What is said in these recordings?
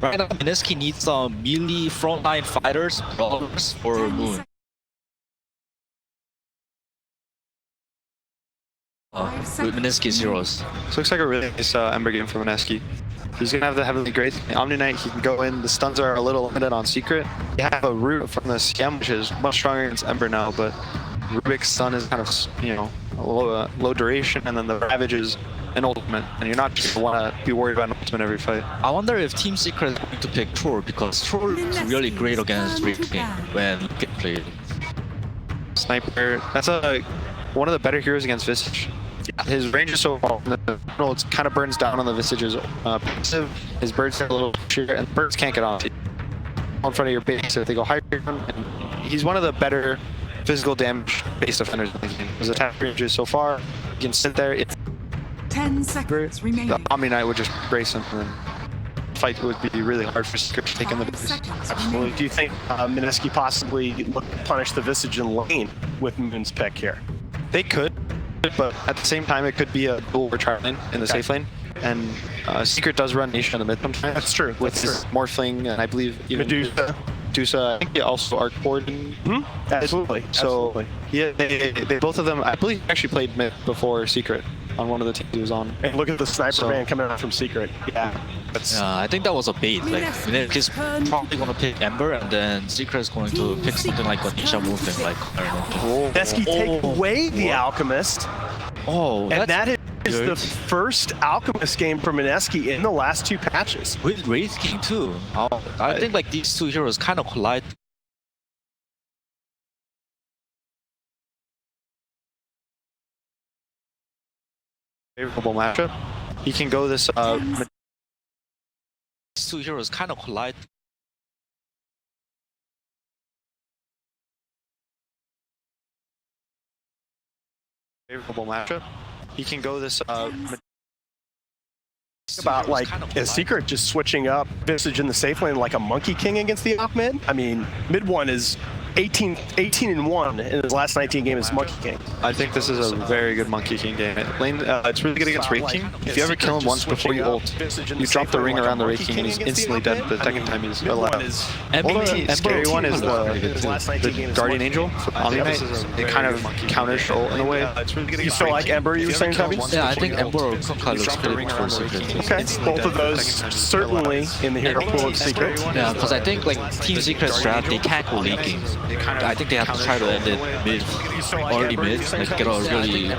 Right now, MINESKI needs some melee frontline fighters, brawlers for Moon. With MINESKI's heroes. This looks like a really nice Ember game for MINESKI. He's going to have the Heavenly Grace. Omni Knight, he can go in. The stuns are a little limited on Secret. You have a root from the CM, which is much stronger against Ember now, but Rubik's stun is kind of, you know, a low duration, and then the Ravage is an ultimate, and you're not just want to be worried about an ultimate every fight. I wonder if Team Secret is going to pick Troll, because Troll is really great against Rift King when get played. Sniper, that's one of the better heroes against Visage. His range is so far, it kind of burns down on the Visage's passive. His birds are a little sheer, and birds can't get off in front of your base if they go higher. And he's one of the better physical damage based defenders in the game. His attack range is so far, you can sit there. 10 seconds remaining. The Omni Knight would just brace him, and then fight would be really hard for Secret to take in the base. Absolutely. Do you think MINESKI possibly look to punish the Visage in lane with Moon's pick here? They could, but at the same time, it could be a dual retry lane in the safe lane. And Secret does run Nation in the mid sometimes. That's true. With his Morphling, and I believe even Medusa. I think he also Arc Board. Absolutely. So yeah, they both of them, I believe, actually played mid before Secret on one of the teams he was on. And look at the sniper man coming out from Secret. Yeah. I think that was a bait. Like, MINESKI's probably going to pick Ember, and then Secret is going to pick something like a Nisha movement, like, I don't know. MINESKI take away the Alchemist. Oh, and that is the first Alchemist game for MINESKI in the last 2 patches. With Wraith King too. I think like these two heroes kind of collide. Favorable matchup. He can go this. These two heroes kind of collide. Favorable matchup. He can go this. About like a Secret just switching up Visage in the safe lane like a Monkey King against the off mid. I mean, mid one is 18-1 in his last 19 games as Monkey King. I think this is a very good Monkey King game. It's really good against Wraith King. If you ever kill him once before you ult, you drop the ring around the Wraith King and he's instantly dead the second time he's allowed. The scary one is the Guardian Angel. Omni Knight. It kind of counters ult in a way. You still like Ember, you were saying, Tubby? Yeah, I think Ember looks pretty good for Secret. Okay, both of those certainly in the hero pool of Secret. Yeah, because I think like Team Secret strat, they can't go leaking. I think they have to try to end it mid, already mid, like get a really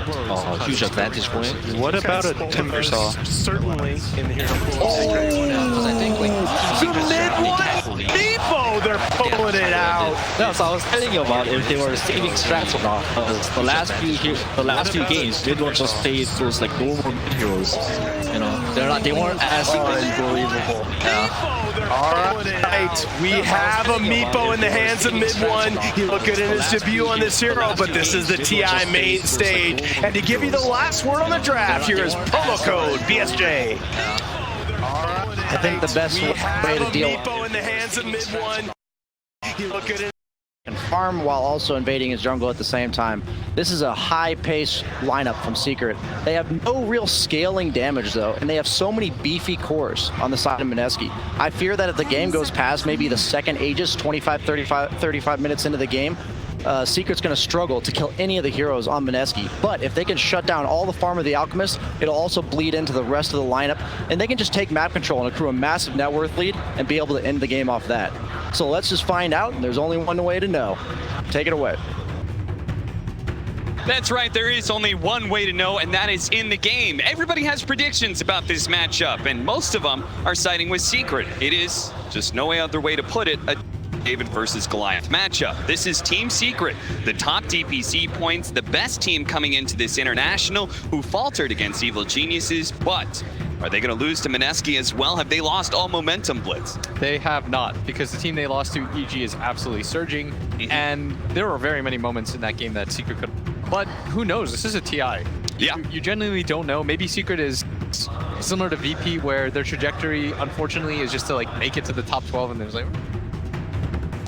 huge advantage point. What about a Timbersaw? Certainly in the hero pool of Secret. Because I think like Team Secret strat, they can't go leaking. Meepo, they're pulling it out. No, so I was telling you about if they were saving strats or not. The last few games, they don't just play those like normal mid heroes. You know, they weren't as unbelievable. Alright, we have a Meepo in the hands of mid one. He looked good in his debut on this hero, but this is the TI main stage. And to give you the last word on the draft, here is promo code BSJ. I think the best way to deal Meepo in the hands of mid one. He looked good in and farm while also invading his jungle at the same time. This is a high-paced lineup from Secret. They have no real scaling damage though, and they have so many beefy cores on the side of MINESKI. I fear that if the game goes past maybe the second Aegis, 35 minutes into the game, Secret's going to struggle to kill any of the heroes on MINESKI. But if they can shut down all the farm of the Alchemist, it'll also bleed into the rest of the lineup, and they can just take map control and accrue a massive net worth lead and be able to end the game off that. So let's just find out, and there's only one way to know. Take it away. That's right, there is only one way to know, and that is in the game. Everybody has predictions about this matchup, and most of them are siding with Secret. It is just no other way to put it, a David versus Goliath matchup. This is Team Secret, the top DPC points, the best team coming into this international, who faltered against Evil Geniuses, but are they going to lose to MINESKI as well? Have they lost all momentum, Blitz? They have not, because the team they lost to, EG, is absolutely surging, and there were very many moments in that game that Secret could. But who knows? This is a TI. Yeah. You genuinely don't know. Maybe Secret is similar to VP, where their trajectory, unfortunately, is just to like make it to the top 12, and there's like.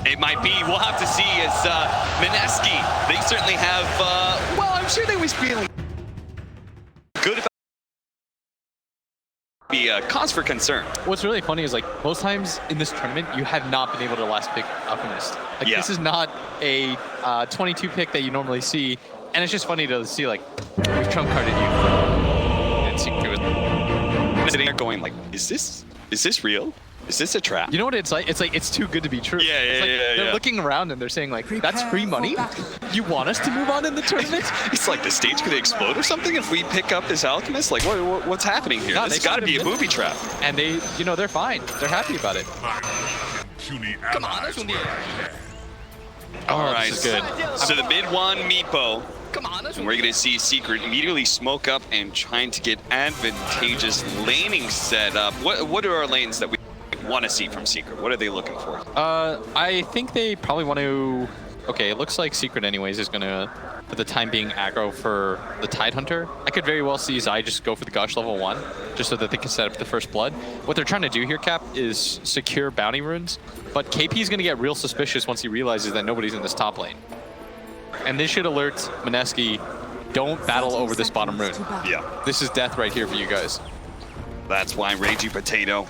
It might be. We'll have to see. As MINESKI, they certainly have. Well, I'm sure they was feeling good about. be a cause for concern. What's really funny is like most times in this tournament, you have not been able to last pick Alchemist. Like this is not a 22 pick that you normally see, and it's just funny to see like we've trump carded you. And Secret was Sitting there going like, is this real? Is this a trap? You know what it's like? It's like it's too good to be true. They're looking around and they're saying like, that's free money? You want us to move on in the tournament? It's like the stage gonna explode or something if we pick up this Alchemist? Like what's happening here? No, This has gotta be a booby trap. And they, you know, they're fine. They're happy about it. Come on, Oh, all right, this is good. So the mid one, Meepo. And we're gonna see Secret immediately smoke up and trying to get advantageous laning set up. What are our lanes that we want to see from Secret? What are they looking for? I think they probably want to. Okay, it looks like Secret anyways is gonna, for the time being, aggro for the Tide Hunter. I could very well see Zai just go for the Gush level 1, just so that they can set up the first blood. What they're trying to do here, Cap, is secure bounty runes, but KP is gonna get real suspicious once he realizes that nobody's in this top lane. And this should alert MINESKI, don't battle over this bottom rune. Yeah. This is death right here for you guys. That's why Raging Potato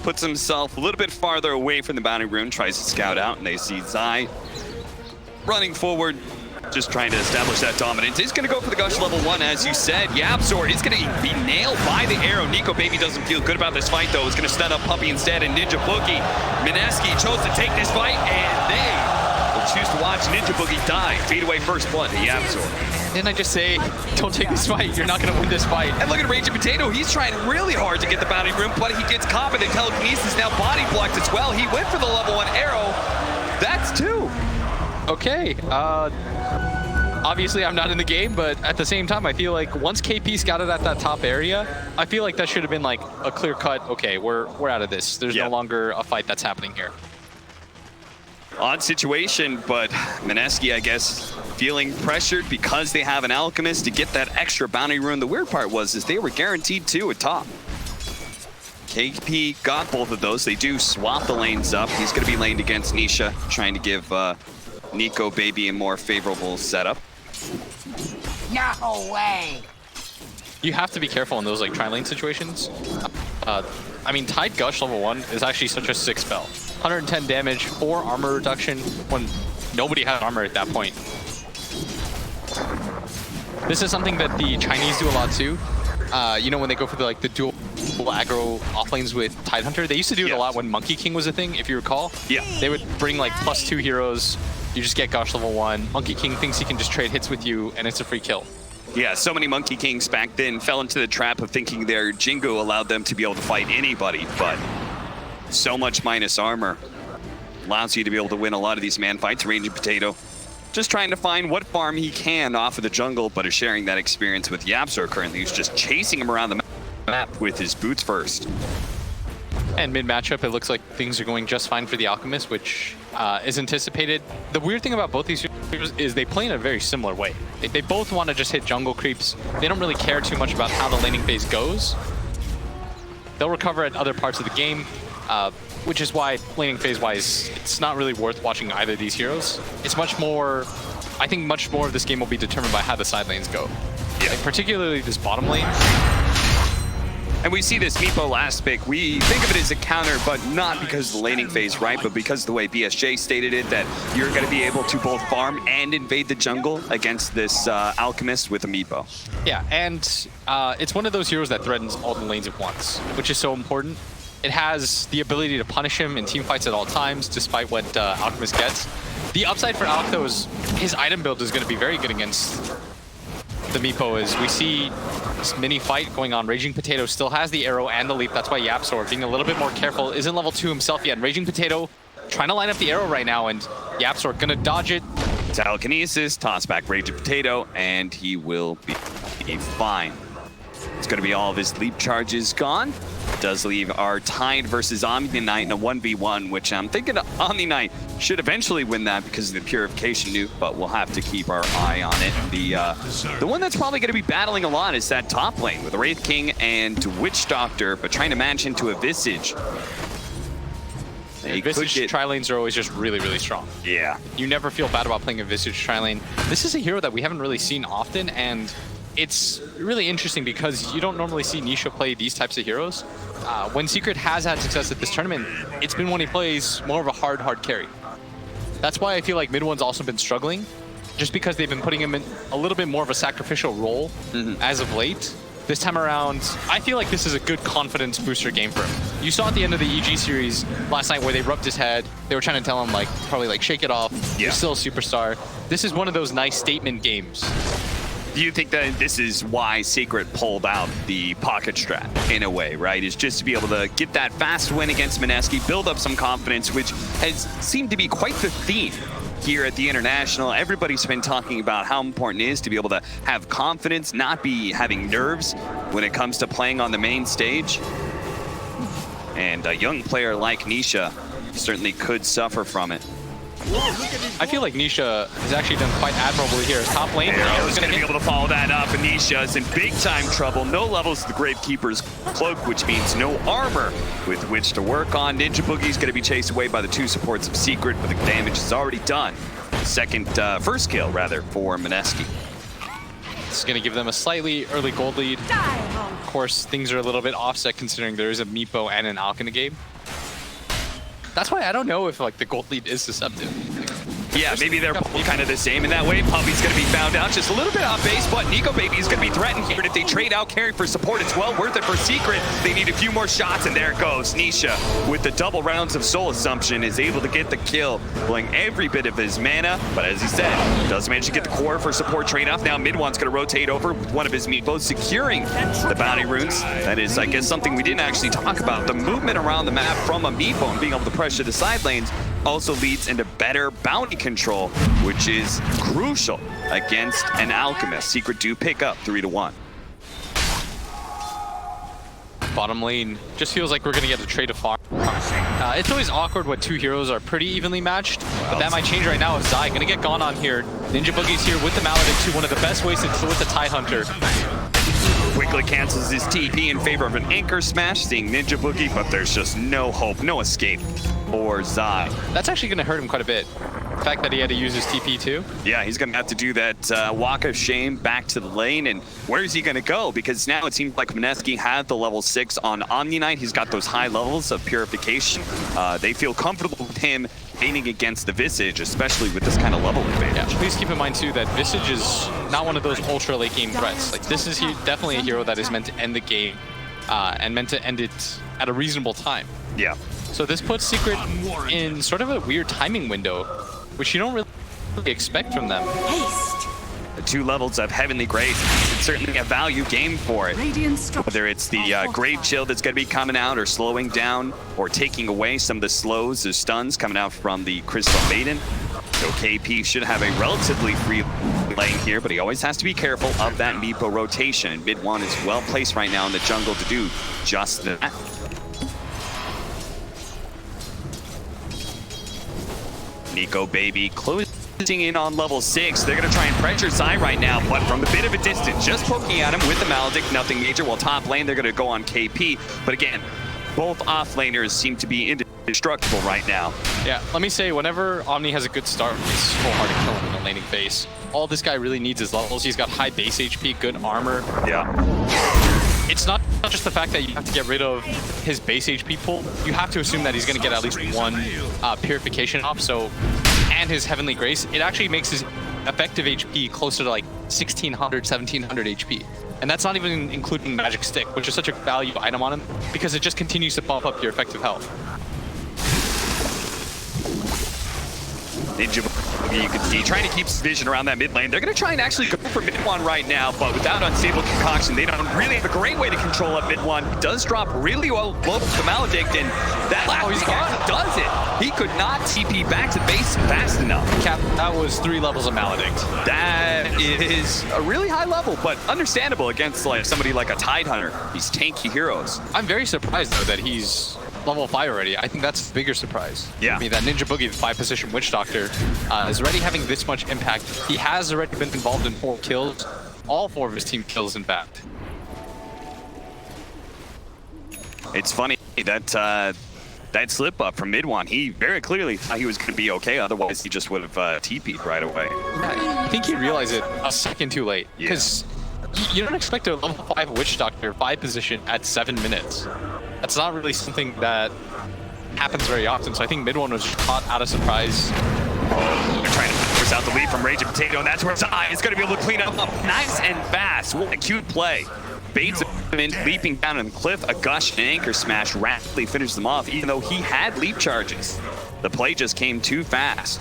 puts himself a little bit farther away from the bounty rune, tries to scout out, and they see Zai running forward, just trying to establish that dominance. He's going to go for the Gush level 1, as you said. YapzOr is going to be nailed by the arrow. Nico Baby doesn't feel good about this fight, though. He's going to stun up Puppey instead, and Ninja Boogie. MINESKI chose to take this fight, and they will choose to watch Ninja Boogie die. Feed away first blood to YapzOr. Didn't I just say, don't take this fight, you're not going to win this fight. And look at Raging Potato, he's trying really hard to get the bounty room, but he gets caught by the telekinesis, now body blocked as well. He went for the level 1 arrow. That's 2. Okay, obviously I'm not in the game, but at the same time, I feel like once KP scouted at that top area, I feel like that should have been like a clear cut, okay, we're out of this. There's no longer a fight that's happening here. Odd situation, but MINESKI, I guess, feeling pressured because they have an Alchemist to get that extra bounty rune. The weird part was they were guaranteed 2 at top. KP got both of those. They do swap the lanes up. He's going to be laned against Nisha, trying to give Nico Baby a more favorable setup. No way. You have to be careful in those like tri-lane situations. I mean, Tide Gush level 1 is actually such a sick spell. 110 damage, 4 armor reduction when nobody had armor at that point. This is something that the Chinese do a lot too. You know, when they go for the dual aggro offlanes with Tide Hunter, they used to do it a lot when Monkey King was a thing, if you recall. Yeah. They would bring like +2 heroes, you just get Gush level 1. Monkey King thinks he can just trade hits with you and it's a free kill. Yeah, so many Monkey Kings back then fell into the trap of thinking their Jingo allowed them to be able to fight anybody, but so much minus armor allows you to be able to win a lot of these man fights. Raging Potato just trying to find what farm he can off of the jungle, but is sharing that experience with YapzOr currently, who's just chasing him around the map with his boots first. And mid-matchup, it looks like things are going just fine for the Alchemist, which is anticipated. The weird thing about both these heroes is they play in a very similar way. They both want to just hit jungle creeps. They don't really care too much about how the laning phase goes. They'll recover at other parts of the game, which is why laning phase-wise, it's not really worth watching either of these heroes. It's much more, I think much more of this game will be determined by how the side lanes go. Yeah. Like particularly this bottom lane. And we see this Meepo last pick. We think of it as a counter, but not because of the laning phase, right? But because of the way BSJ stated it, that you're going to be able to both farm and invade the jungle against this Alchemist with a Meepo. Yeah, and it's one of those heroes that threatens all the lanes at once, which is so important. It has the ability to punish him in team fights at all times, despite what Alchemist gets. The upside for Alch, though, is his item build is going to be very good against the Meepo. As we see this mini fight going on, Raging Potato still has the arrow and the leap. That's why YapzOr, being a little bit more careful, isn't level 2 himself yet. Raging Potato trying to line up the arrow right now, and YapzOr gonna dodge it. Telekinesis, toss back Raging Potato, and he will be fine. It's going to be all of his leap charges gone. Does leave our Tide versus Omni Knight in a 1v1, which I'm thinking Omni Knight should eventually win that because of the Purification nuke, but we'll have to keep our eye on it. The one that's probably going to be battling a lot is that top lane with Wraith King and Witch Doctor, but trying to match into a Visage. Visage tri-lanes are always just really, really strong. Yeah. You never feel bad about playing a Visage tri-lane. This is a hero that we haven't really seen often, and it's really interesting because you don't normally see Nisha play these types of heroes. When Secret has had success at this tournament, it's been when he plays more of a hard carry. That's why I feel like mid one's also been struggling, just because they've been putting him in a little bit more of a sacrificial role as of late. This time around, I feel like this is a good confidence booster game for him. You saw at the end of the EG series last night where they rubbed his head. They were trying to tell him, like, probably like, shake it off. You're still a superstar. This is one of those nice statement games. Do you think that this is why Secret pulled out the pocket strat in a way, right? Is just to be able to get that fast win against MINESKI, build up some confidence, which has seemed to be quite the theme here at the International. Everybody's been talking about how important it is to be able to have confidence, not be having nerves when it comes to playing on the main stage. And a young player like Nisha certainly could suffer from it. I feel like Nisha has actually done quite admirably here. His top lane is going to be able to follow that up, and Nisha is in big time trouble. No levels of the Gravekeeper's cloak, which means no armor with which to work on. Ninja Boogie's going to be chased away by the two supports of Secret, but the damage is already done. First kill rather for MINESKI. It's going to give them a slightly early gold lead. Of course, things are a little bit offset considering there is a Meepo and an Alk in the game. That's why I don't know if like the gold lead is deceptive. Yeah, maybe they're kind of the same in that way. Puppy's going to be found out just a little bit off base, but Nico Baby is going to be threatened here. And if they trade out carry for support, it's well worth it for Secret. They need a few more shots, and there it goes. Nisha, with the double rounds of Soul Assumption, is able to get the kill, pulling every bit of his mana. But as he said, does manage to get the core for support trade off. Now mid-one's going to rotate over with one of his Meepos, securing the bounty runes. That is, I guess, something we didn't actually talk about. The movement around the map from a Meepo and being able to pressure the side lanes also leads into better bounty control, which is crucial against an Alchemist. Secret do pick up 3-1. Bottom lane just feels like we're going to get a trade of farm. It's always awkward when two heroes are pretty evenly matched, but that might change right now. If Zai going to get gone on here. Ninja Boogie's here with the Maledict too, one of the best ways to deal with the Tidehunter. Quickly cancels his TP in favor of an Anchor Smash, seeing Ninja Boogie, but there's just no hope, no escape for Zai. That's actually going to hurt him quite a bit. The fact that he had to use his TP too. Yeah, he's going to have to do that walk of shame back to the lane, and where is he going to go? Because now it seems like MINESKI had the level 6 on Omni Knight. He's got those high levels of purification. They feel comfortable with him aiming against the Visage, especially with this kind of level advantage. Yeah, please keep in mind too that Visage is not one of those ultra late game threats. Like this is definitely a hero that is meant to end the game and meant to end it at a reasonable time. Yeah. So this puts Secret in sort of a weird timing window, which you don't really expect from them. Haste. The 2 levels of Heavenly Grace, it's certainly a value game for it. Whether it's the Grave Chill that's going to be coming out, or slowing down, or taking away some of the slows or stuns coming out from the Crystal Maiden. So KP should have a relatively free lane here, but he always has to be careful of that Meepo rotation. Mid one is well placed right now in the jungle to do just that. Nico Baby closing in on level 6. They're going to try and pressure Zai right now, but from a bit of a distance, just poking at him with the Maledict, nothing major. While top lane, they're going to go on KP. But again, both off laners seem to be indestructible right now. Yeah, let me say, whenever Omni has a good start, it's so hard to kill him in the laning phase. All this guy really needs is levels. He's got high base HP, good armor. Yeah. It's not just the fact that you have to get rid of his base HP pool. You have to assume that he's going to get at least one purification off. So, and his Heavenly Grace, it actually makes his effective HP closer to like 1600, 1700 HP. And that's not even including Magic Stick, which is such a value item on him because it just continues to bump up your effective health. Ninja Boogie, you can see, trying to keep vision around that mid lane. They're going to try and actually go for mid one right now, but without Unstable Concoction, they don't really have a great way to control up mid one. He does drop really well below the Maledict, and that last does it. He could not TP back to base fast enough. Cap, that was 3 levels of Maledict. That is a really high level, but understandable against like somebody like a Tidehunter. These tanky heroes. I'm very surprised, though, that he's level 5 already. I think that's a bigger surprise. Yeah. I mean, that Ninja Boogie, the 5-position Witch Doctor, is already having this much impact. He has already been involved in 4 kills. All 4 of his team kills, in fact. It's funny that that slip up from mid one, he very clearly thought he was going to be okay. Otherwise, he just would have TP'd right away. I think he realized it a second too late. Because You don't expect a level 5 Witch Doctor 5 position at 7 minutes. That's not really something that happens very often, so I think mid one was just caught out of surprise. They're trying to force out the lead from Raging Potato, and that's where Zai is going to be able to clean up nice and fast. What a cute play. Baits him in, leaping down on the cliff. A gush and anchor smash rapidly finishes them off, even though he had leap charges. The play just came too fast.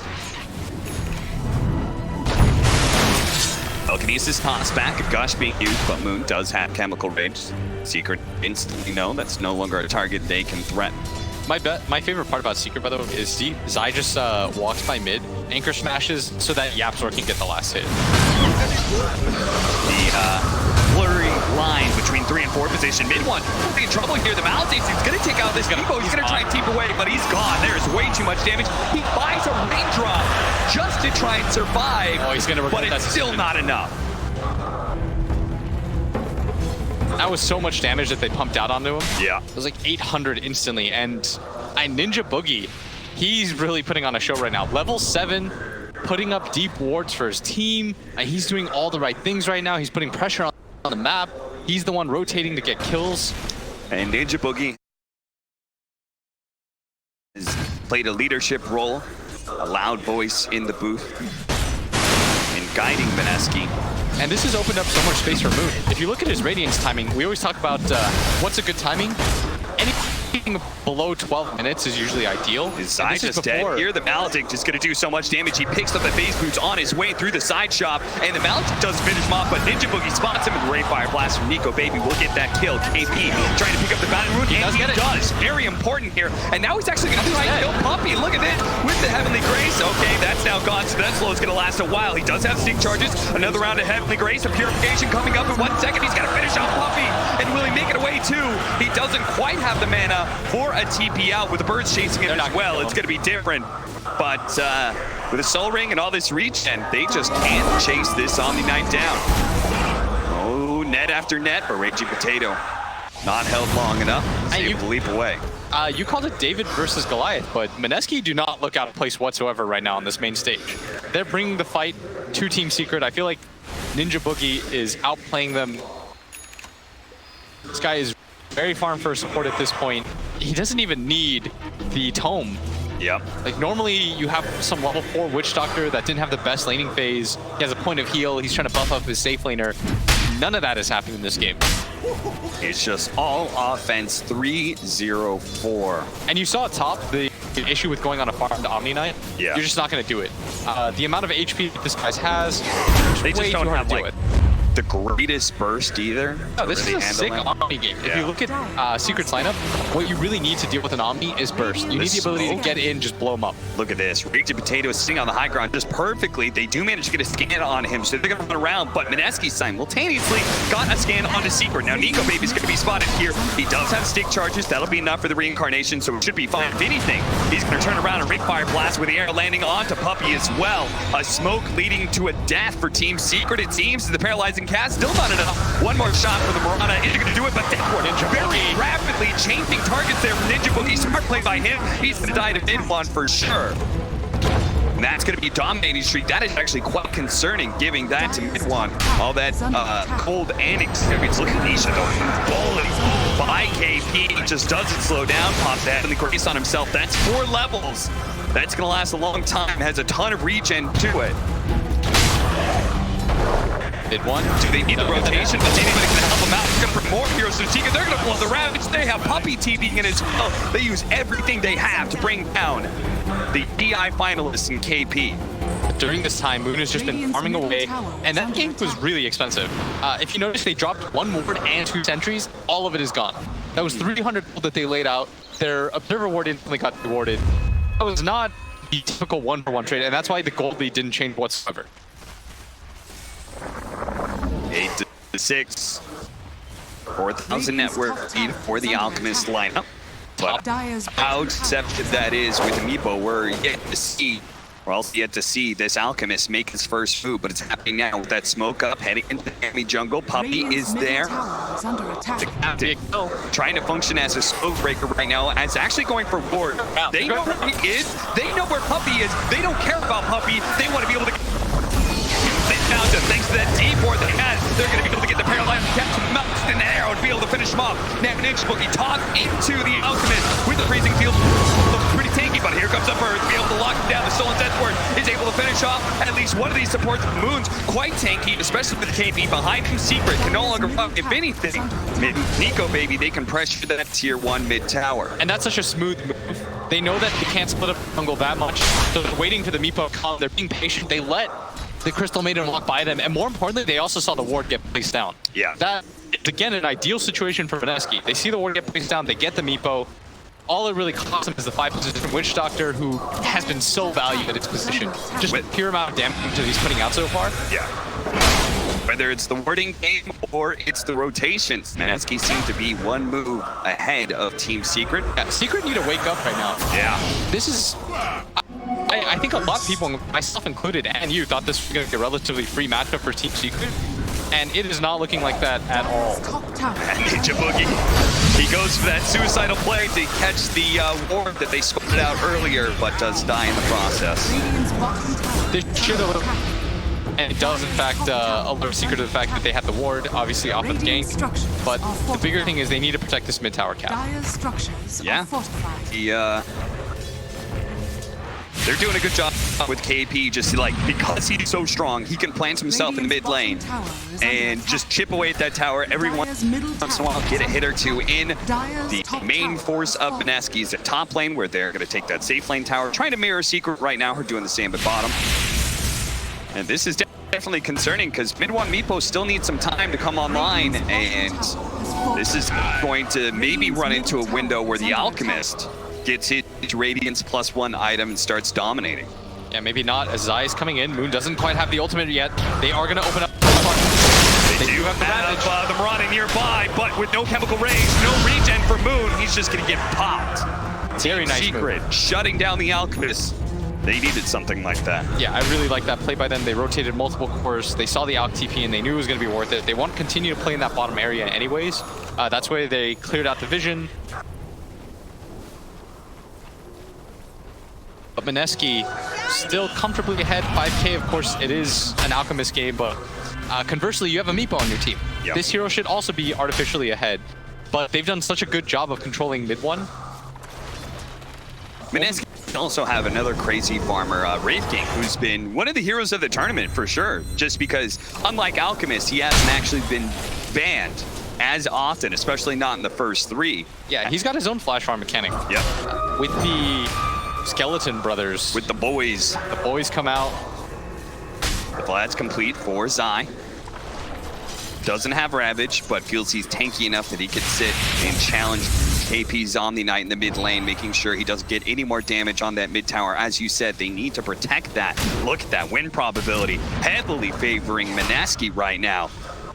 Telekinesis toss back, a gush being used, but Moon does have chemical rage. Secret instantly know that's no longer a target they can threaten. My favorite part about Secret, by the way, is Zai just walks by mid, anchor smashes so that Yapzor can get the last hit. The blurry line between 3 and 4 position. Mid one in trouble here. The Maldives is going to take out this Depot. He's going to try and teep away, but he's gone. There's way too much damage. He buys a raindrop just to try and survive, he's gonna but it's still not enough. That was so much damage that they pumped out onto him. Yeah. It was like 800 instantly, and Ninja Boogie, he's really putting on a show right now. Level 7, putting up deep wards for his team. He's doing all the right things right now. He's putting pressure on the map. He's the one rotating to get kills. And Ninja Boogie has played a leadership role, a loud voice in the booth, in guiding MINESKI. And this has opened up so much space for Moon. If you look at his Radiance timing, we always talk about what's a good timing. Anything below 12 minutes is usually ideal. His side just dead. Here, the Maledict is going to do so much damage. He picks up the phase boots on his way through the side shop, and the Maledict does finish him off, but Ninja Boogie spots him, and the Ray Fire Blast from Nico Baby will get that kill. KP trying to pick up the Bounty Rune, and he does. Very important here. And now he's actually going to try and kill Puppy. Look at this with the Heavenly Grace. Okay, that's now gone, so that slow is going to last a while. He does have stick charges. Another round of Heavenly Grace, a Purification coming up in 1 second. He's got to finish off Puppy, and will he make it away too? He doesn't quite have the mana for a TP out with the birds chasing him as well. It's going to be different. But with a Soul Ring and all this reach, and they just can't chase this Omni Knight down. Oh, net after net, but Raging Potato not held long enough. He's able to leap away. You called it David versus Goliath, but MINESKI do not look out of place whatsoever right now on this main stage. They're bringing the fight to Team Secret. I feel like Ninja Boogie is outplaying them. This guy is very farm for support at this point. He doesn't even need the tome. Yep. Like normally you have some level 4 Witch Doctor that didn't have the best laning phase. He has a point of heal. He's trying to buff up his safe laner. None of that is happening in this game. It's just all offense, 3-0-4. And you saw at top the issue with going on a farm to Omni Knight. Yeah. You're just not going to do it. The amount of HP this guy has, they just way don't too hard have to do like it. the greatest burst either. No, this is a sick Omni game. If you look at Secret's lineup, what you really need to deal with an Omni is burst. You need the ability to get in, just blow him up. Look at this. Raging Potato is sitting on the high ground just perfectly. They do manage to get a scan on him, so they're going to run around, but MINESKI simultaneously got a scan onto Secret. Now, Nico Baby's going to be spotted here. He does have stick charges. That'll be enough for the reincarnation, so it should be fine. If anything, he's going to turn around and Ring Fire Blast with the arrow landing onto Puppy as well. A smoke leading to a death for Team Secret, it seems. The paralyzing cast still not enough. One more shot for the Mirana. Is he going to do it? But Ninja very rapidly changing targets there from Ninja Boogie. Smart play by him. He's going to die to mid one for sure. And that's going to be dominating streak. That is actually quite concerning, giving that to mid one. All that cold and experience. Look at Nisha though. Bullet by KP. He just doesn't slow down. Pops the Heavenly Grace on himself. That's 4 levels. That's going to last a long time. Has a ton of regen to it. Did one. Do they need the rotation? But anybody's going to help them out. It's going to bring more heroes to the Tika. They're going to blow the Ravage. They have Puppy TVing in as well. They use everything they have to bring down the DI finalists in KP. During this time, Moon has just been farming away, and that game was really expensive. If you notice, they dropped 1 ward and 2 sentries. All of it is gone. That was 300 gold that they laid out. Their Observer ward instantly got rewarded. That was not the typical 1-for-1 trade, and that's why the gold lead didn't change whatsoever. 8-6. 4,000 net worth lead for the Alchemist lineup. But how deceptive that is with Amiibo, we're yet to see. We're also yet to see this Alchemist make his first move, but it's happening now with that smoke up, heading into the enemy jungle. Puppy is there. The captain trying to function as a smoke breaker right now, and it's actually going for ward. They know where he is. They know where Puppy is. They don't care about Puppy. They want to be able to... Thanks to that D-board they had, they're going to be able to get the finish him off. Now MINESKI talk into the Alchemist with the freezing field. Looks pretty tanky, but here comes up Earth, be able to lock him down. The Stolen Death Word is able to finish off at least one of these supports. Moon's quite tanky, especially with the KP behind him. Secret can no longer run. If anything, Nico, baby, they can pressure that tier 1 mid tower. And that's such a smooth move. They know that they can't split up jungle that much, so they're waiting for the Meepo to come. They're being patient. They let the Crystal Maiden walk by them, and more importantly, they also saw the ward get placed down. Yeah. That is, again, an ideal situation for MINESKI. They see the ward get placed down, they get the Meepo. All it really costs them is the 5-position Witch Doctor, who has been so valued at its position. Just the pure amount of damage that he's putting out so far. Yeah. Whether it's the warding game or it's the rotations, MINESKI seem to be one move ahead of Team Secret. Yeah, Secret need to wake up right now. Yeah. This is... I think a lot of people, myself included, and you, thought this was going to be a relatively free matchup for Team Secret, and it is not looking like that at all. And Ninja Boogie, he goes for that suicidal play to catch the ward that they spotted out earlier, but does die in the process. This should have... And it does, in fact, alert Secret to the fact that they had the ward, obviously off of the gank. But the bigger thing is they need to protect this mid-tower cap. Yeah. They're doing a good job with KP, just like, because he's so strong, he can plant himself in the mid lane and just chip away at that tower. Every once in a while, get a hit or two in. The main force of MINESKI is at top lane, where they're going to take that safe lane tower, trying to mirror Secret right now, who are doing the same at bottom. And this is definitely concerning, because mid 1 Meepo still needs some time to come online, and this is going to maybe run into a window where the Alchemist gets his Radiance +1 item and starts dominating. Yeah, maybe not, as Zai is coming in. Moon doesn't quite have the ultimate yet. They are going to open up. They do have them running nearby, but with no chemical rays, no regen for Moon, he's just going to get popped. Very nice Secret move. shutting down the Alchemist. They needed something like that. Yeah, I really like that play by them. They rotated multiple cores. They saw the Alch TP and they knew it was going to be worth it. They want to continue to play in that bottom area anyways. That's why they cleared out the vision. But MINESKI still comfortably ahead, 5k. Of course, it is an Alchemist game, but conversely, you have a Meepo on your team. Yep. This hero should also be artificially ahead, but they've done such a good job of controlling mid 1. MINESKI also have another crazy farmer, Wraith King, who's been one of the heroes of the tournament for sure, just because, unlike Alchemist, he hasn't actually been banned as often, especially not in the first 3. Yeah, he's got his own flash farm mechanic. Yep. With the Skeleton Brothers. With the boys. The boys come out. The Vlad's complete for Zai. Doesn't have Ravage, but feels he's tanky enough that he could sit and challenge KP's Omni Knight in the mid lane, making sure he doesn't get any more damage on that mid tower. As you said, they need to protect that. Look at that win probability, heavily favoring MINESKI right now.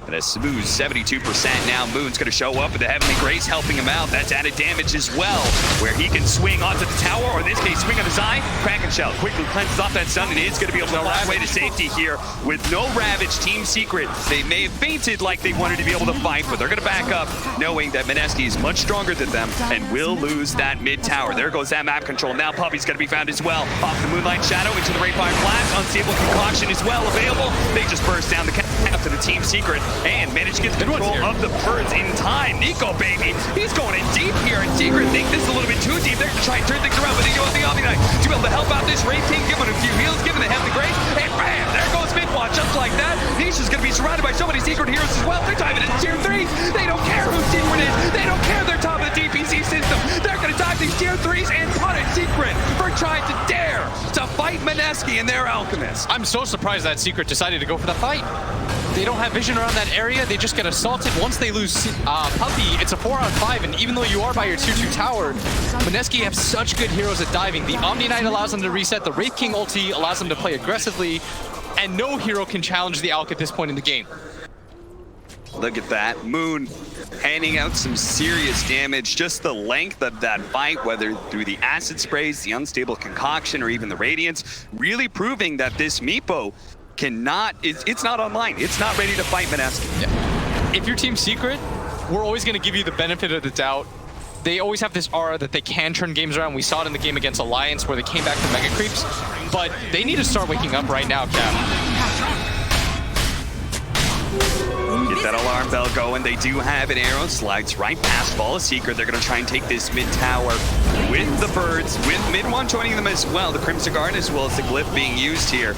And a smooth 72% now. Moon's going to show up with the Heavenly Grace helping him out. That's added damage as well, where he can swing onto the tower, or in this case, swing on his eye. Kraken Shell quickly cleanses off that stun, and is going to be able to fly away to safety here with no Ravage. Team Secret, they may have fainted like they wanted to be able to fight, but they're going to back up, knowing that MINESKI is much stronger than them and will lose that mid tower. There goes that map control. Now Puppy's going to be found as well. Off the Moonlight Shadow into the Rayfire Blast. Unstable Concoction as well available. They just burst down the cap to the Team Secret and manage to get the control of the birds in time. Nico, baby, he's going in deep here, and Secret think this is a little bit too deep. They're going to try and turn things around, but they do have the Omni Knight to be able to help out this Wraith King, give him a few heals, give him the Heavenly Grace, and bam, there goes Midwatch, just like that. He's just going to be surrounded by so many Secret heroes as well. They're diving into tier 3s. They don't care who Secret is. They don't care they're top of the DPC system. They're going to dive these tier 3s and punish Secret for trying to dare to fight MINESKI and their Alchemist. I'm so surprised that Secret decided to go for the fight. They don't have vision around that area. They just get assaulted. Once they lose Puppy, it's a 4-on-5, and even though you are by your tier 2 tower, MINESKI have such good heroes at diving. The Omni Knight allows them to reset. The Wraith King ulti allows them to play aggressively, and no hero can challenge the Alch at this point in the game. Look at that. Moon handing out some serious damage. Just the length of that fight, whether through the acid sprays, the unstable concoction, or even the radiance, really proving that this Meepo cannot, it's not online. It's not ready to fight MINESKI. Yeah. If you're Team Secret, we're always going to give you the benefit of the doubt. They always have this aura that they can turn games around. We saw it in the game against Alliance where they came back to Mega Creeps, but they need to start waking up right now, Cap. Get that alarm bell going. They do have an arrow, slides right past Ball of Secret. They're going to try and take this mid tower with the birds, with mid one joining them as well. The Crimson Guard as well as the glyph being used here.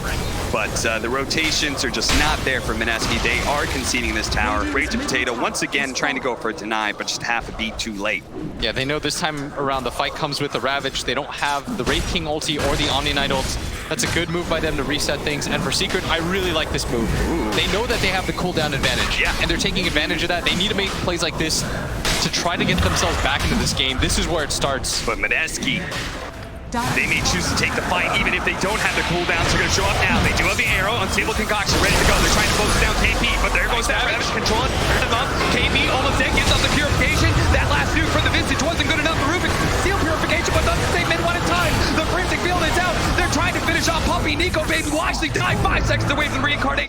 But the rotations are just not there for MINESKI. They are conceding this tower. Rage of Potato once again trying to go for a deny, but just half a beat too late. Yeah, they know this time around the fight comes with the Ravage. They don't have the Wraith King ulti or the Omni Knight ult. That's a good move by them to reset things. And for Secret, I really like this move. Ooh. They know that they have the cooldown advantage. Yeah. And they're taking advantage of that. They need to make plays like this to try to get themselves back into this game. This is where it starts. But MINESKI, they may choose to take the fight even if they don't have the cooldowns. They're going to show up now. They do have the arrow, unstable concoction, ready to go. They're trying to focus down KP, but there goes that Ravage. Control it, turn them up. KP almost dead, gives up the purification. That last nuke from the Visage wasn't good enough. The Rubik seal purification, but doesn't save mid one in time. The Crimson Field is out. They're trying to finish off Puppy. Nico Baby will actually die 5 seconds away from the reincarnation.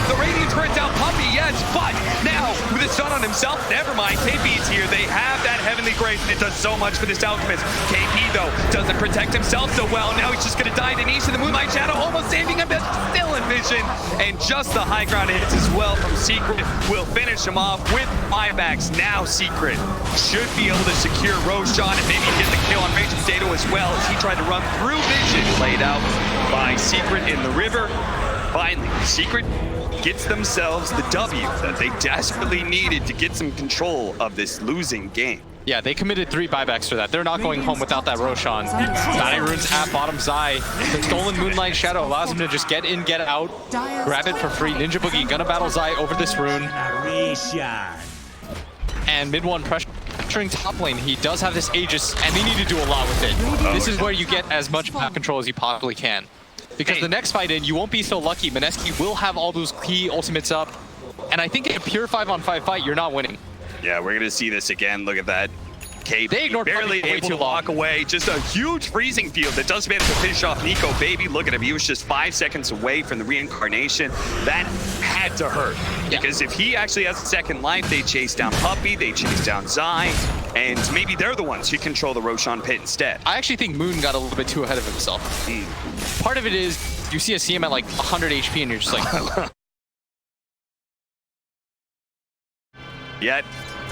The Radiant turns out Puppy, yes, but now with a stun on himself, never mind. KP's here. They have that Heavenly Grace, and it does so much for this Alchemist. KP, though, doesn't protect himself so well. Now he's just going to die to Niche in the Moonlight Shadow, almost saving him, but still in vision. And just the high ground hits as well from Secret will finish him off with buybacks. Now Secret should be able to secure Roshan and maybe get the kill on Rage of Potato as well as he tried to run through vision. Laid out by Secret in the river. Finally, Secret gets themselves the W that they desperately needed to get some control of this losing game. Yeah, they committed 3 buybacks for that. They're not going home without that Roshan. Bounty Runes at bottom Zai. The stolen Moonlight Shadow allows him to just get in, get out, grab it for free. Ninja Boogie gonna battle Zai over this rune. And mid one pressuring top lane. He does have this Aegis, and they need to do a lot with it. This is where you get as much map control as you possibly can. Because the next fight in, you won't be so lucky. MINESKI will have all those key ultimates up. And I think in a pure 5-on-5 fight, you're not winning. Yeah, we're going to see this again. Look at that. They ignored barely able to walk away. Just a huge freezing field that does manage to finish off Nico Baby. Look at him. He was just 5 seconds away from the reincarnation. That had to hurt. Because if he actually has a second life, they chase down Puppy, they chase down Zai, and maybe they're the ones who control the Roshan pit instead. I actually think Moon got a little bit too ahead of himself. Part of it is you see a CM at like 100 HP and you're just like... Yet,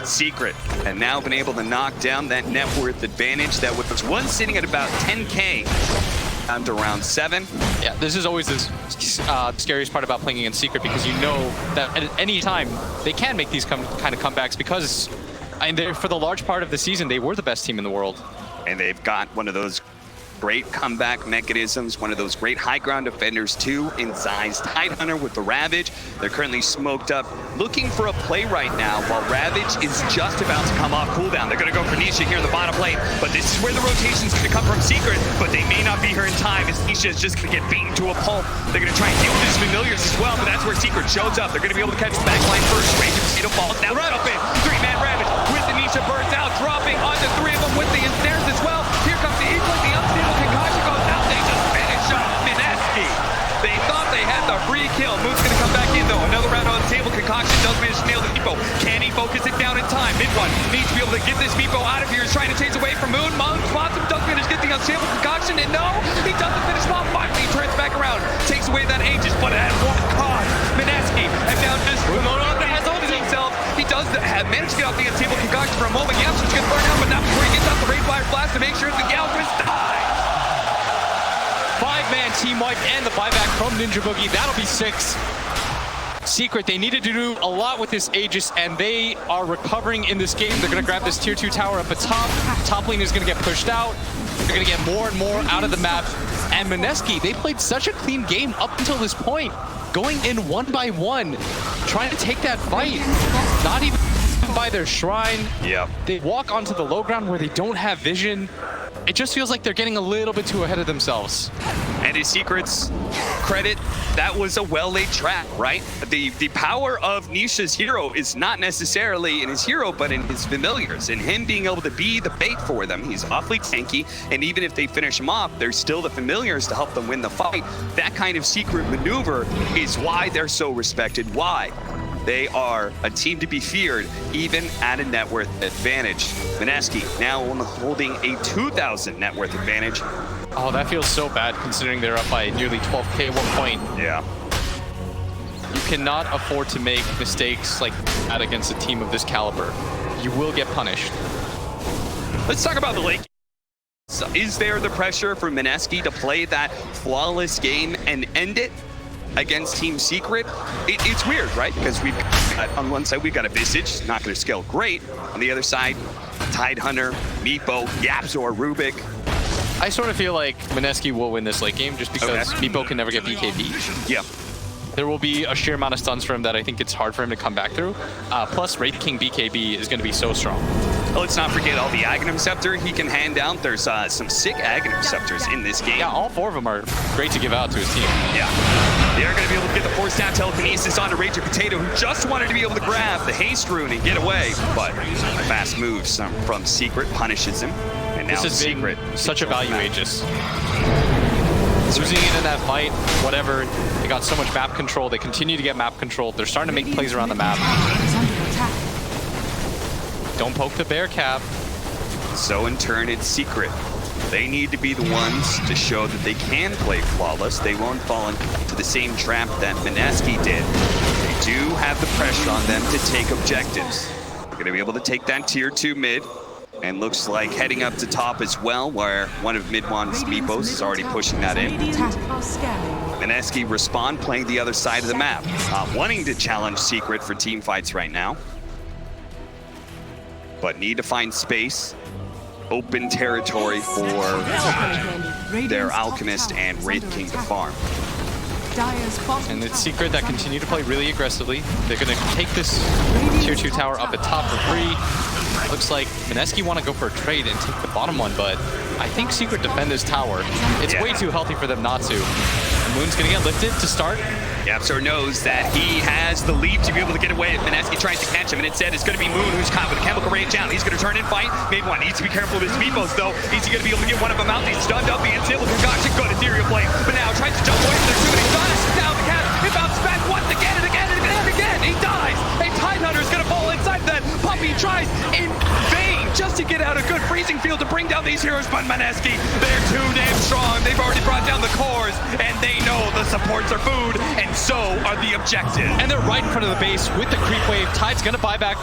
Secret and now been able to knock down that net worth advantage that was once sitting at about 10K down to round 7. Yeah, this is always the scariest part about playing against Secret, because you know that at any time they can make these kind of comebacks, because for the large part of the season they were the best team in the world. And they've got one of those great comeback mechanisms, one of those great high ground defenders too in Zai's Tidehunter with the Ravage. They're currently smoked up, looking for a play right now while Ravage is just about to come off cooldown. They're going to go for Nisha here in the bottom lane, but this is where the rotation's going to come from Secret, but they may not be here in time as Nisha is just going to get beaten to a pulp. They're going to try and deal with his familiars as well, but that's where Secret shows up. They're going to be able to catch the back line first. Rage of Potato falls now right up in. 3-man Ravage with the Nisha burns out, dropping onto 3 of them with the ensnares as well. Here comes the Eaglet, the unstable concoction goes out. They just finish off MINESKI. They thought they had the free kill. Moon's going to come back in though. Another round on the table. Concoction does manage to nail the Meepo. Can he focus it down in time? Mid one needs to be able to get this Meepo out of here. He's trying to chase away from Moon. Moon spots him, does manage to get the unstable concoction, and no, he doesn't finish him off. Finally, he turns back around, takes away that Aegis, but at what cost? MINESKI and now just himself. He does manage to get off the unstable concoction for a moment. Yamcha's going to burn out, but not before he gets out the Rage Fire Blast to make sure the Alchemist dies. 5-man team wipe and the buyback from Ninja Boogie. That'll be 6. Secret, they needed to do a lot with this Aegis, and they are recovering in this game. They're going to grab this tier 2 tower up at top. Top lane is going to get pushed out. They're going to get more and more out of the map. And MINESKI, they played such a clean game up until this point, going in 1 by 1, trying to take that fight. Not even by their shrine. Yeah. They walk onto the low ground where they don't have vision. It just feels like they're getting a little bit too ahead of themselves. And his Secret's credit, that was a well-laid trap, right? The power of Nisha's hero is not necessarily in his hero, but in his familiars, and him being able to be the bait for them. He's awfully tanky, and even if they finish him off, there's still the familiars to help them win the fight. That kind of secret maneuver is why they're so respected, why They are a team to be feared, even at a net worth advantage. MINESKI now only holding a 2,000 net worth advantage. Oh, that feels so bad considering they're up by nearly 12K at one point. Yeah. You cannot afford to make mistakes like that against a team of this caliber. You will get punished. Let's talk about the late game. So is there the pressure for MINESKI to play that flawless game and end it against Team Secret? It's weird, right? Because we've got, on one side, we've got a Visage, not going to scale great. On the other side, Tidehunter, Meepo, Yapzor, Rubik. I sort of feel like MINESKI will win this late game just because Meepo can never get BKB. Yeah. There will be a sheer amount of stuns for him that I think it's hard for him to come back through. Plus, Wraith King BKB is going to be so strong. Let's not forget all the Aghanim Scepter he can hand out. There's some sick Aghanim Scepters in this game. Yeah, all 4 of them are great to give out to his team. Yeah. They're going to be able to get the force down telekinesis onto Raging Potato, who just wanted to be able to grab the haste rune and get away. But fast moves from Secret punishes him. And now this has Secret. been such a value Aegis. Losing it in that fight, whatever. They got so much map control. They continue to get map control. They're starting to make plays around the map. Don't poke the bear cap. So in turn, it's Secret. They need to be the ones to show that they can play flawless. They won't fall into the same trap that MINESKI did. They do have the pressure on them to take objectives. They're going to be able to take that tier 2 mid. And looks like heading up to top as well, where one of Mid-One's Meepos is already pushing that in. MINESKI respond, playing the other side of the map. Wanting to challenge Secret for team fights right now. But need to find space, open territory for their Alchemist and Wraith King to farm. And it's Secret that continue to play really aggressively. They're going to take this tier 2 tower up at top for free. Looks like MINESKI want to go for a trade and take the bottom one, but I think Secret defend this tower. It's way too healthy for them not to. And Moon's going to get lifted to start. Yapzor knows that he has the lead to be able to get away if MINESKI tries to catch him, and instead it's going to be Moon who's caught with a chemical rage down. He's going to turn and fight. Mid-One needs to be careful with his Meepos, though. Is he going to be able to get one of them out? He's stunned up. The Instable Concoction. Good Ethereal Blade. But now tries to jump away from their 2, and he dodges down the cap. It bounces back once again and again and again and again. He dies. A Tidehunter is going to fall inside that. Puppy tries in vain just to get out a good freezing field to bring down these heroes, but MINESKI, they're too damn strong. They've already brought down the cores, and they know the supports are food, and so are the objectives. And they're right in front of the base with the creep wave. Tide's gonna buy back.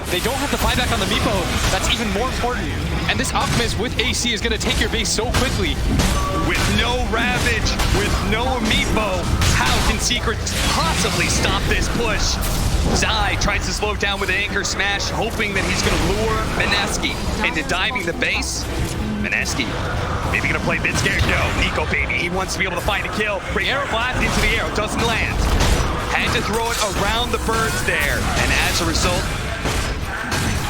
They don't have to buy back on the Meepo. That's even more important. And this Alchemist with AC is gonna take your base so quickly. With no Ravage, with no Meepo, how can Secret possibly stop this push? Zai tries to slow down with an Anchor Smash, hoping that he's gonna lure MINESKI into diving the base. MINESKI, maybe gonna play a bit scared. No, Nico baby, he wants to be able to find a kill. Great arrow blast into the arrow, doesn't land. Had to throw it around the birds there, and as a result,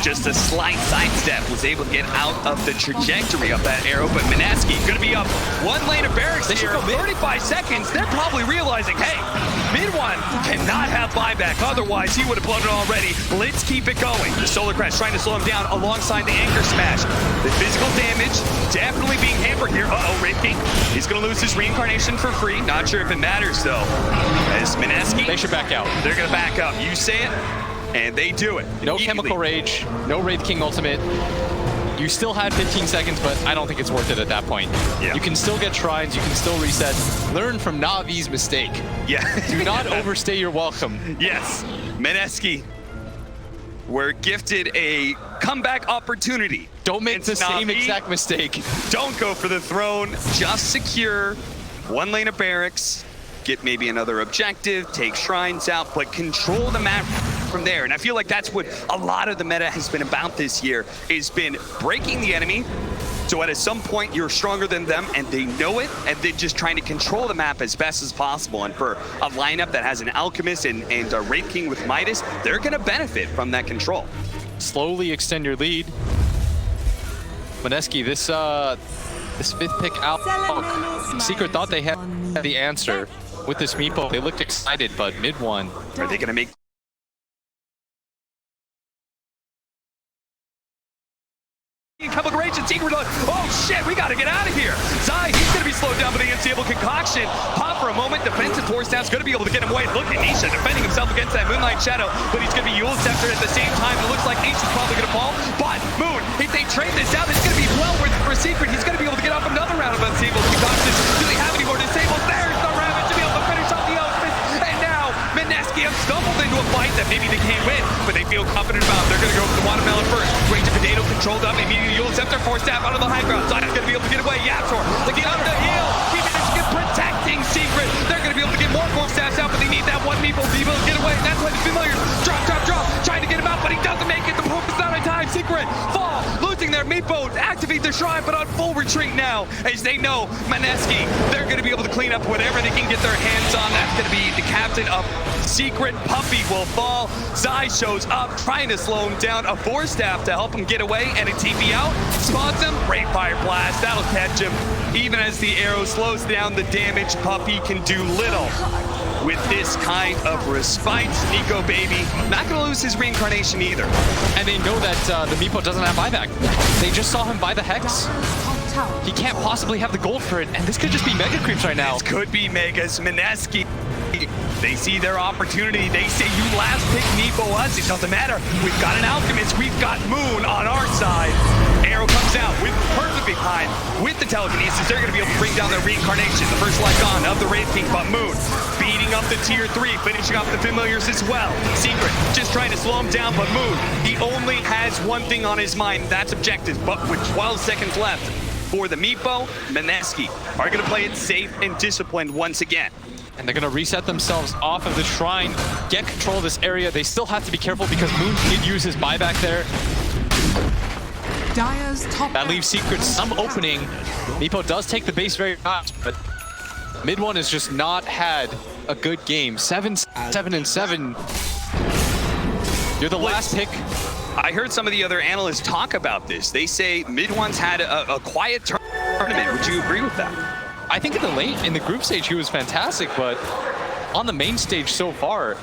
just a slight sidestep was able to get out of the trajectory of that arrow, but MINESKI gonna be up 1 lane of barracks here, 35 seconds. They're probably realizing, hey, Mid-One cannot have buyback, otherwise he would have blown it already. Let's keep it going. The Solar Crest trying to slow him down alongside the Anchor Smash. The physical damage definitely being hampered here. Uh-oh, Wraith King, he's gonna lose his reincarnation for free. Not sure if it matters though. As MINESKI, They should back out. they're gonna back up. You say it, and they do it. No Chemical Rage, no Wraith King ultimate. You still had 15 seconds, but I don't think it's worth it at that point. Yeah. You can still get shrines, you can still reset. Learn from Navi's mistake. Yeah. Do not overstay your welcome. Yes, MINESKI were gifted a comeback opportunity. Don't make It's the same Navi. exact mistake. Don't go for the throne. Just secure 1 lane of barracks. Get maybe another objective, take shrines out, but control the map from there. And I feel like that's what a lot of the meta has been about this year, is been breaking the enemy. So at some point you're stronger than them and they know it, and then just trying to control the map as best as possible. And for a lineup that has an Alchemist and a Wraith King with Midas, they're gonna benefit from that control. Slowly extend your lead. MINESKI, this 5th pick out. Secret thought they had the answer with this Meepo. They looked excited, but Mid-One. Are they gonna make Rage, and Secret like, oh shit, we gotta get out of here. Zai, he's gonna be slowed down by the unstable concoction. Pop for a moment, defensive force down's gonna be able to get him away. Look at Nisha defending himself against that Moonlight Shadow, but he's gonna be Yule Scepter at the same time. It looks like Nisha's probably gonna fall, but Moon, if they trade this out, it's gonna be well worth it for Secret. He's gonna be able to get off another round of unstable concoction. Do they have any more disables? There's the Ravage to be able to finish off the Alchemist, and now MINESKI have stumbled into a fight that maybe they can't win, but they feel confident about. They're gonna go for the watermelon first. Range of Potato controlled up, immediately Yule Scepter, force staff out of the high ground. Zion's gonna be able to get away. Yaptor looking up the hill, keeping it protecting Secret. They're gonna be able to get more force staffs out, but they need that one Meeple to be able to get away. That's why the Familiars drop, trying to get him out, but he doesn't make it. The poke is not on time. Secret fall, losing their Meeple, activate their shrine, but on full retreat now, as they know MINESKI, they're gonna be able to clean up whatever they can get their hands on. That's gonna be the captain of Secret. Puppy will fall. Zai shows up, trying to slow him down. A force staff to help him get away, and a TP out. Spawns him. Great fire blast. That'll catch him. Even as the arrow slows down the damage, Puppy can do little. With this kind of respite, Nico Baby not going to lose his reincarnation either. And they know that the Meepo doesn't have buyback. They just saw him buy the Hex. He can't possibly have the gold for it, and this could just be Mega Creeps right now. This could be Megas. MINESKI, they see their opportunity. They say, you last pick Meepo us. It doesn't matter. We've got an Alchemist. We've got Moon on our side. Arrow comes out with perfect behind with the telekinesis. They're going to be able to bring down their reincarnation. The first light on of the Wraith King, but Moon beating up the tier 3, finishing off the Familiars as well. Secret just trying to slow him down, but Moon, he only has one thing on his mind. That's objective. But with 12 seconds left for the Meepo, MINESKI are going to play it safe and disciplined once again. And they're going to reset themselves off of the shrine, get control of this area. They still have to be careful because Moon did use his buyback there. Dire's top That leaves Secret some opening. Meepo does take the base very fast, but mid one has just not had a good game. 7-7. You're the last pick. I heard some of the other analysts talk about this. They say mid one's had a quiet tournament. Would you agree with that? I think in the group stage he was fantastic, but on the main stage so far,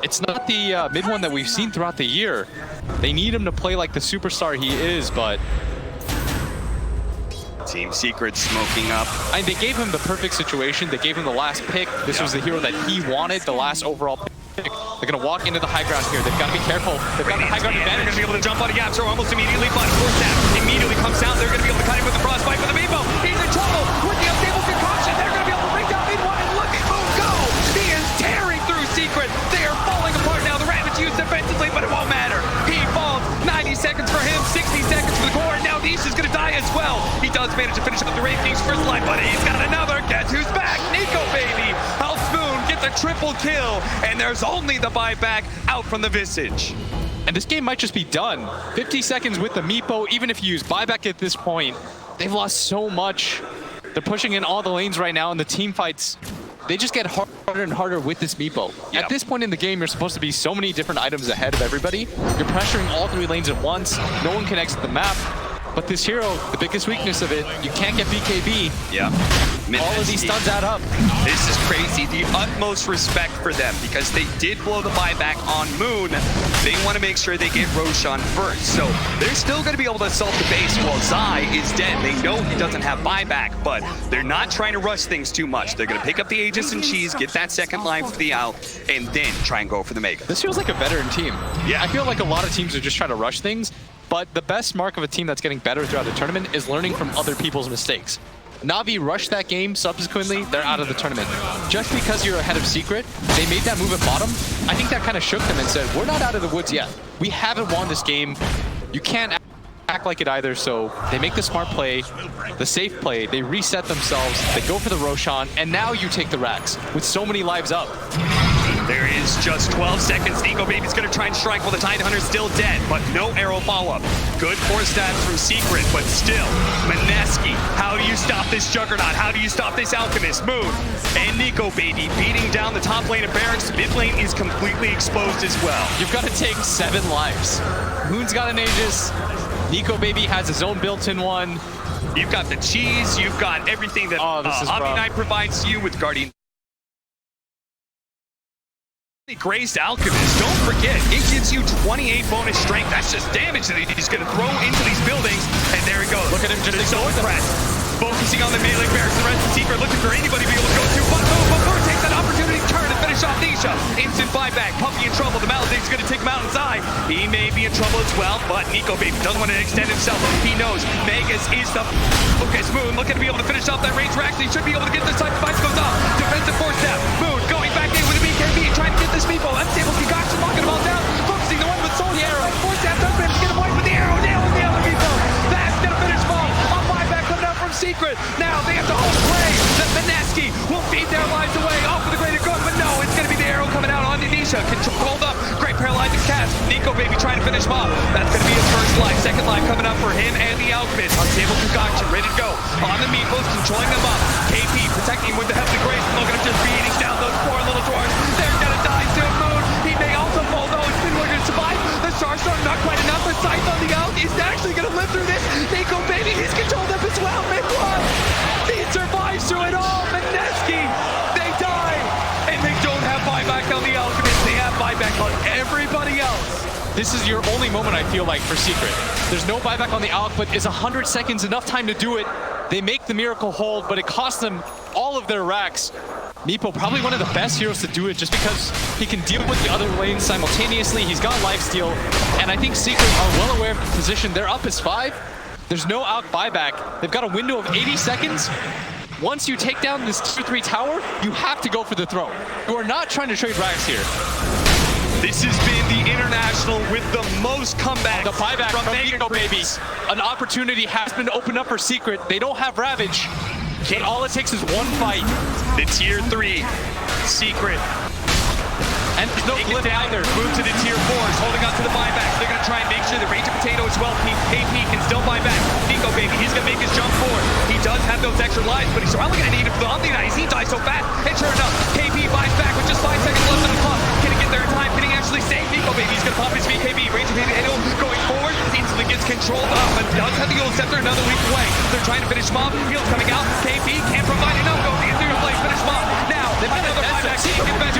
it's not the mid one that we've seen throughout the year. They need him to play like the superstar he is, but Team Secret smoking up. I mean, they gave him the perfect situation. They gave him the last pick. This was the hero that he wanted, the last overall pick. They're going to walk into the high ground here. They've got to be careful. They've got the high ground advantage. They're going to be able to jump on a Yapster almost immediately, but force that immediately comes down. They're going to be able to cut him with the frostbite for the Meepo. He's in trouble with the unstable concoction. They're going to be able to bring down mid one, and look at Moon go. He is tearing through Secret. They are falling apart now. The Ravage used defensively, but it won't matter. He falls. 90 seconds for him, 60 seconds for the core. Now Nisha's going to die as well. He does manage to finish up the Wraith King's first line, but he's got another. Guess who's back? Nico Baby. Helps Moon get the triple kill, and there's only the buyback out from the Visage. And this game might just be done. 50 seconds with the Meepo, even if you use buyback at this point, they've lost so much. They're pushing in all the lanes right now, and the team fights, they just get harder and harder with this Meepo. Yep. At this point in the game, you're supposed to be so many different items ahead of everybody. You're pressuring all 3 lanes at once. No one can exit the map. But this hero, the biggest weakness of it, you can't get BKB. Yeah. All of these stuns add up. This is crazy. The utmost respect for them because they did blow the buyback on Moon. They want to make sure they get Roshan first. So they're still going to be able to assault the base while Zai is dead. They know he doesn't have buyback, but they're not trying to rush things too much. They're going to pick up the Aegis and Cheese, get that second line for the out, and then try and go for the Mega. This feels like a veteran team. Yeah. I feel like a lot of teams are just trying to rush things, but the best mark of a team that's getting better throughout the tournament is learning from other people's mistakes. Na'Vi rushed that game, subsequently, they're out of the tournament. Just because you're ahead of Secret, they made that move at bottom, I think that kind of shook them and said, we're not out of the woods yet. We haven't won this game. You can't act like it either, so they make the smart play, the safe play, they reset themselves, they go for the Roshan, and now you take the Rax with so many lives up. There is just 12 seconds. Nico Baby's going to try and strike while the Tidehunter's still dead, but no arrow follow-up. Good force stats from Secret, but still, MINESKI, how do you stop this Juggernaut? How do you stop this Alchemist? Moon and Nico Baby beating down the top lane of Barracks. Mid lane is completely exposed as well. You've got to take 7 lives. Moon's got an Aegis. Nico Baby has his own built-in one. You've got the cheese. You've got everything that Omni Knight provides you with Guardian. Graced Alchemist, don't forget, it gives you 28 bonus strength. That's just damage that he's going to throw into these buildings. And there Look at him just so ignore them. impressed. Focusing on the melee barracks, the rest of the Secret looking for anybody to be able to go to. But Before takes that opportunity to turn and finish off Nisha. Instant buyback, Puppy in trouble. The Maledive's going to take him out inside. He may be in trouble as well, but Nico Baby doesn't want to extend himself. He knows Vegas is the focus. Moon looking to be able to finish off that range. Actually should be able to get this time. Fight goes off. Defensive force step. Moon going back in with a BKB, trying to get this Meepo. Unstable concoction, locking them all down. Focusing the one with Soul Arrow. Force step does manage to get him away with the arrow. Nailing the other Meepo. That's going to finish ball. A buyback coming out from Secret. Now they have to hold play. That MINESKI will feed their lives away. Off for the greater good, but no, it's going to be the arrow coming out on Nisha. Controlled up. Great paralyzing cast. Nico Baby trying to finish him off. That's going to be his first life. Second life coming up for him and the Alchemist. Unstable concoction, ready to go. On the Meepos, controlling them up. KP protecting him with the Heavenly Grace. Look at him just beating down those poor little dwarves. They're going to die soon. Moon. He may also fall though. It's been going to survive. The Starstorm not quite enough. The sight on the out is actually going to live through this. Nico Baby, he's controlled up as well. Mid-one. He survives through it all. MINESKI, they die. And they don't have buyback on the Alchemist. They have buyback on everybody else. This is your only moment, I feel like, for Secret. There's no buyback on the Alch, but is 100 seconds enough time to do it? They make the miracle hold, but it costs them all of their racks. Meepo, probably one of the best heroes to do it just because he can deal with the other lanes simultaneously. He's got lifesteal, and I think Secret are well aware of the position. They're up as 5. There's no Alch buyback. They've got a window of 80 seconds. Once you take down this tier 3 tower, you have to go for the throw. You are not trying to trade racks here. This has been the international with the most comebacks. The buyback from Nico Baby. An opportunity has been opened up for Secret. They don't have Ravage. And all it takes is one fight. The tier 3 Secret. And there's no glyph either. Move to the tier 4s, holding on to the buybacks. They're going to try and make sure the range of potato as well. KP can still buy back. Nico Baby, he's going to make his jump forward. He does have those extra lives, but he's probably going to need it for the Omni-Knight. He dies so fast. And sure enough, KP buys back with just 5 seconds left on the clock. Can he get there in time? Can he actually save Nico Baby? He's going to pop his BKB. Range of potato going forward. Instantly gets controlled up, but does have the Eagle Scepter another week away. They're trying to finish him off. Heal's coming out. KP can't provide enough. Go to the interior place. Finish him off. Now, they might have another buyback. He can get back.